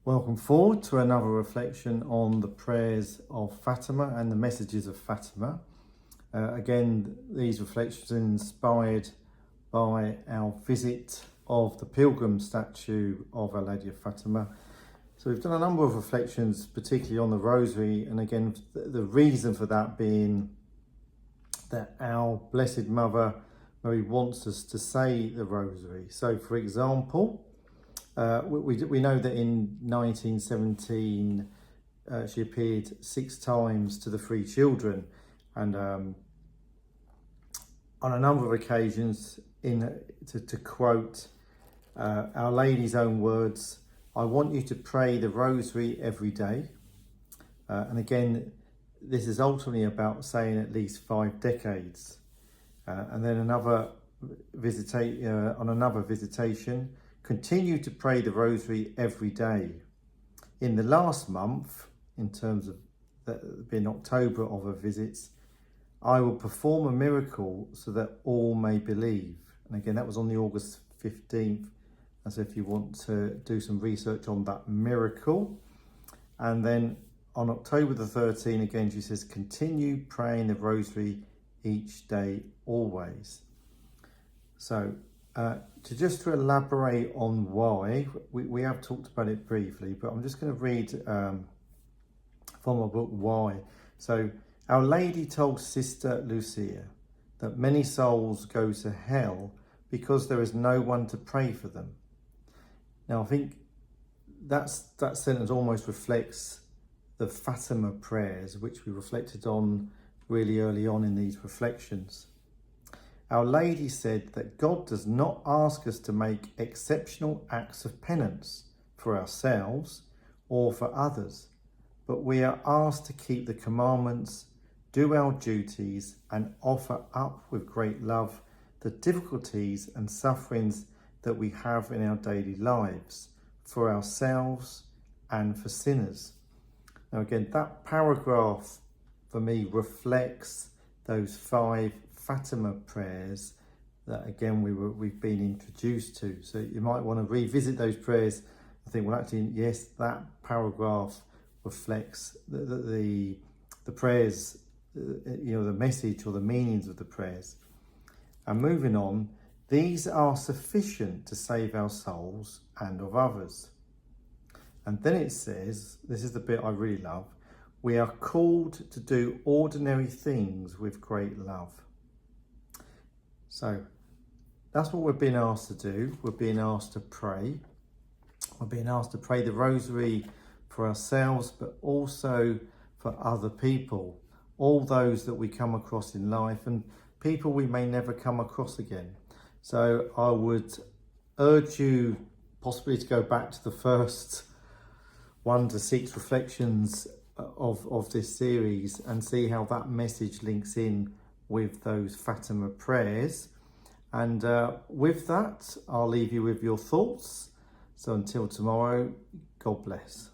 Welcome forward to another reflection on the prayers of Fatima and the messages of Fatima. Again, these reflections are inspired by our visit of the pilgrim statue of Our Lady of Fatima. So we've done a number of reflections, particularly on the Rosary, and again, the reason for that being that our Blessed Mother Mary wants us to say the Rosary. So, for example, we know that in 1917 she appeared 6 times to the 3 children, and on a number of occasions, to quote Our Lady's own words, "I want you to pray the Rosary every day." And again, this is ultimately about saying at least 5 decades. And then on another visitation, continue to pray the Rosary every day. In the last month, in terms of being October of her visits, I will perform a miracle so that all may believe. And again, that was on the August 15th. And so if you want to do some research on that miracle. And then on October the 13th, again, she says, continue praying the Rosary each day, always. So to elaborate on why, we have talked about it briefly, but I'm just going to read from my book, Why. So, Our Lady told Sister Lucia that many souls go to hell because there is no one to pray for them. Now, I think that sentence almost reflects the Fatima prayers, which we reflected on really early on in these reflections. Our Lady said that God does not ask us to make exceptional acts of penance for ourselves or for others, but we are asked to keep the commandments, do our duties, and offer up with great love the difficulties and sufferings that we have in our daily lives for ourselves and for sinners. Now again, that paragraph for me reflects those 5 Fatima prayers that again we've been introduced to. So you might want to revisit those prayers and think, well, actually, yes, that paragraph reflects the prayers, the message or the meanings of the prayers. And moving on, these are sufficient to save our souls and of others. And then it says, this is the bit I really love, we are called to do ordinary things with great love. So that's what we're being asked to do. We're being asked to pray. We're being asked to pray the Rosary for ourselves, but also for other people, all those that we come across in life and people we may never come across again. So I would urge you possibly to go back to the first 1 to 6 reflections of this series and see how that message links in with those Fatima prayers. And with that, I'll leave you with your thoughts. So until tomorrow, God bless.